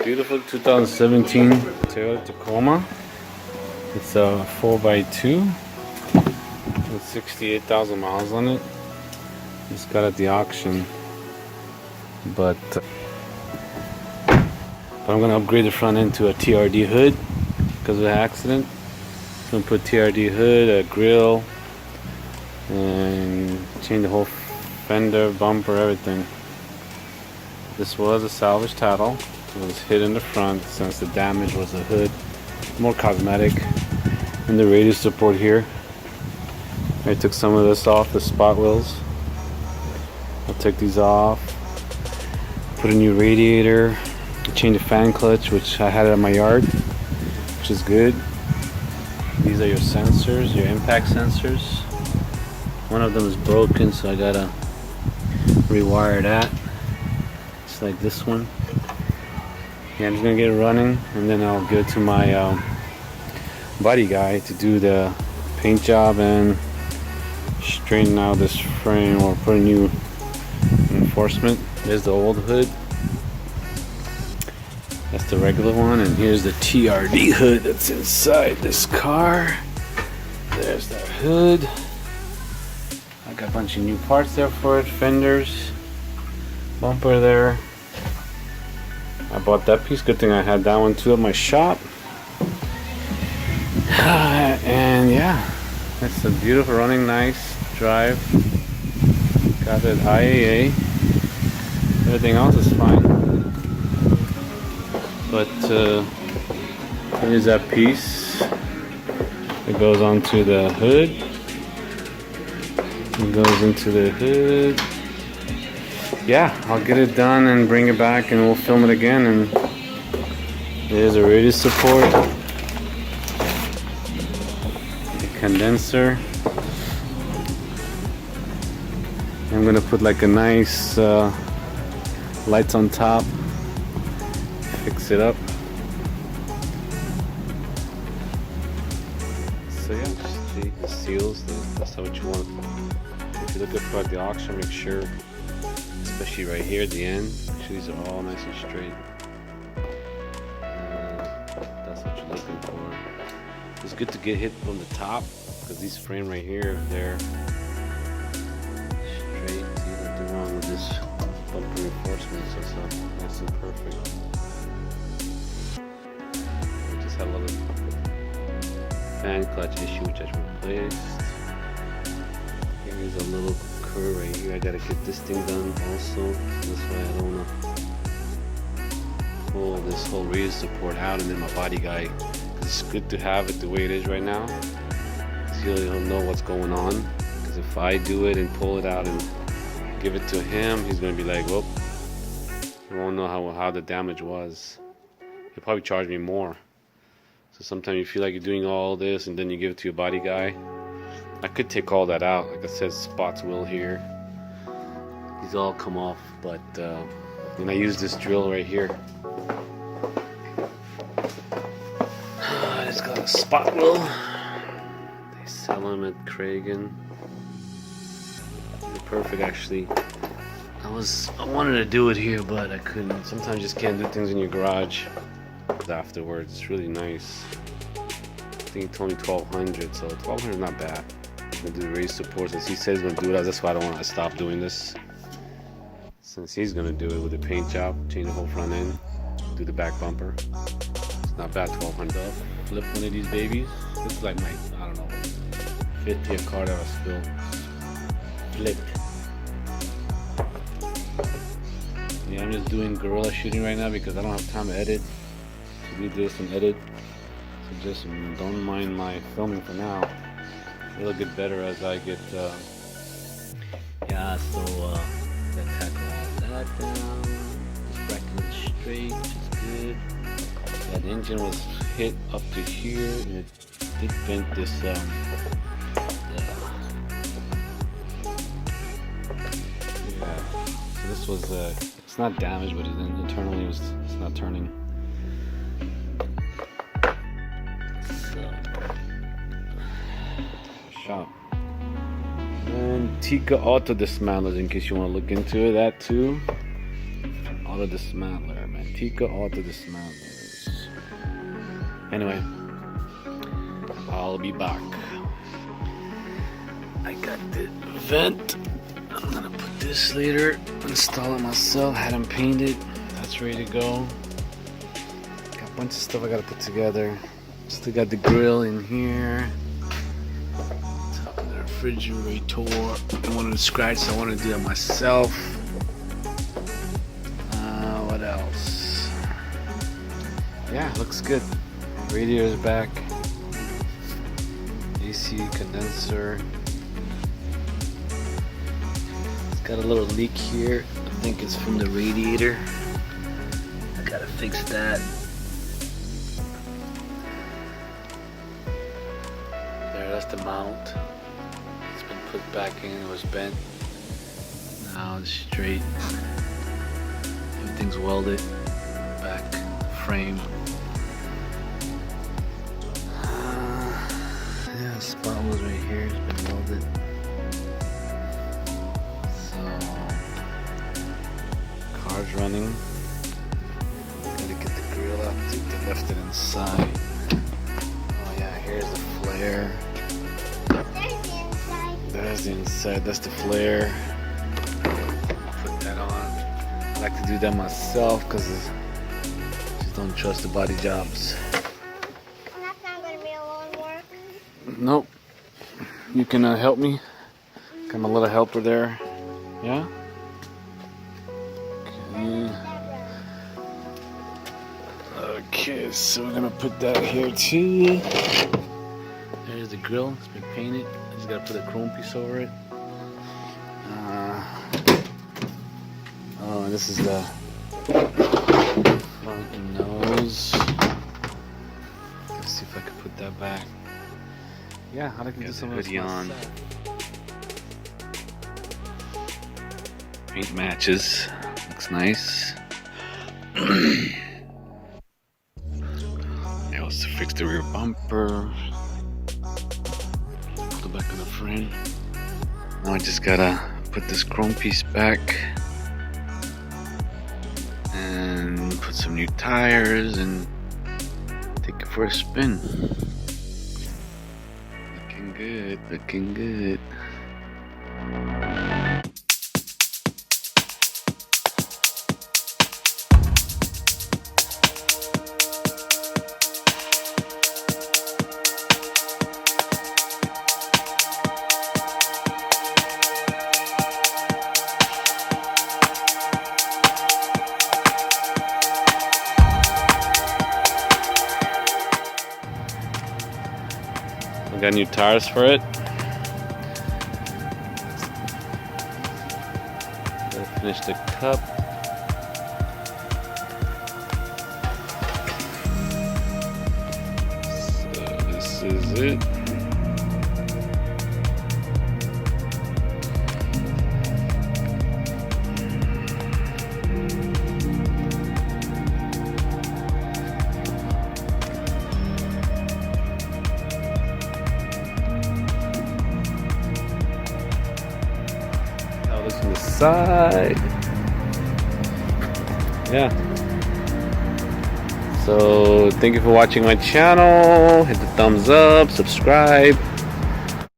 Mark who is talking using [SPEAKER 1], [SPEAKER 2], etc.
[SPEAKER 1] beautiful 2017 Toyota Tacoma. It's a 4x2 with 68,000 miles on it. Just got it at the auction, but I'm gonna upgrade the front end to a TRD hood because of the accident. I'm gonna put TRD hood, a grill, and change the whole fender, bumper, everything. This was a salvage title. It was hit in the front since the damage was the hood. More cosmetic. And the radio support here. I took some of this off, the spot wheels. I'll take these off. Put a new radiator. Change the fan clutch, which I had it at my yard, which is good. These are your sensors, your impact sensors. One of them is broken, so I gotta rewire that. It's like this one. Yeah, I'm just gonna get it running, and then I'll give it to my body guy to do the paint job and straighten out this frame or put a new reinforcement. There's the old hood. That's the regular one, and here's the TRD hood that's inside this car. There's the hood. I got a bunch of new parts there for it. Fenders, bumper there. I bought that piece. Good thing I had that one too at my shop. And yeah, it's a beautiful running, nice drive. Got it IAA. Everything else is fine. But here's that piece. It goes onto the hood. It goes into the hood. Yeah, I'll get it done and bring it back and we'll film it again. And there's a radio support, a condenser. I'm gonna put like a nice lights on top. Fix it up. So yeah, just the seals, that's what you want. If you're looking for at the auction, make sure, especially right here at the end, make sure these are all nice and straight. That's what you're looking for. It's good to get hit from the top because these frame right here, they're straight. There's nothing wrong with this bumper reinforcement, so it's nice and perfect. Had a little fan clutch issue which I replaced. Here's a little curve right here. I gotta get this thing done also. This way I don't wanna pull this whole radio support out and then my body guy. It's good to have it the way it is right now. So he'll know what's going on. Because if I do it and pull it out and give it to him, he's gonna be like, well, he won't know how the damage was. He'll probably charge me more. So sometimes you feel like you're doing all this and then you give it to your body guy. I could take all that out. Like I said, spots will here. These all come off, but and I use this drill right here. It's got a spot wheel. They sell them at Kragen. They're perfect actually. I wanted to do it here, but I couldn't. Sometimes you just can't do things in your garage. Afterwards, it's really nice. I think he told me 1200, so 1200 is not bad. I'm gonna do the raise support since he says he's gonna do it. That's why I don't want to stop doing this. Since he's gonna do it with the paint job, change the whole front end, do the back bumper. It's not bad, 1200. Flip one of these babies. This is like my, I don't know, 50th car that was still flipped. Yeah, I'm just doing guerrilla shooting right now because I don't have time to edit. Do this and edit, so just don't mind my filming for now. It'll get better as I get yeah, so let's tackle all that down. This bracket is straight, which is good. Yeah, the engine was hit up to here and it did bend this yeah, so this was it's not damaged, but internally it's not turning. Shop. And Tika auto dismantlers, in case you want to look into that too. Auto dismantler, man. Antigua all through this mountains. Anyway, I'll be back. I got the vent. I'm gonna put this later, install it myself. Had them painted. That's ready to go. Got a bunch of stuff I gotta put together. Still got the grill in here. Top of the refrigerator. One of the scratches I want to do it myself. What else? Yeah, looks good. Radiator's back. AC condenser. It's got a little leak here. I think it's from the radiator. I gotta fix that. There, that's the mount. It's been put back in. It was bent. Now it's straight. Everything's welded. Back frame. Yeah, the spot was right here. It's been welded. So, car's running. Gotta get the grill out. They left it inside. Oh yeah, here's the flare. There's the inside. That's the flare. Put that on. I like to do that myself because I just don't trust the body jobs.
[SPEAKER 2] That's not going to be a long work.
[SPEAKER 1] Nope. You can help me. Got my little helper there. Yeah? Okay. Okay, so we're gonna put that here too. There's the grill. It's been painted. Just gotta put a chrome piece over it. Oh, and this is the front nose. Let's see if I can put that back. Yeah, I can do some of this on. Paint matches. Looks nice. Now let's fix the rear bumper. Put the back of the frame. Now I just gotta put this chrome piece back and put some new tires and take it for a spin. Looking good, looking good. We got new tires for it. Gotta finish the cup. So this is it. From the side. Yeah. So thank you for watching my channel. Hit the thumbs up, subscribe.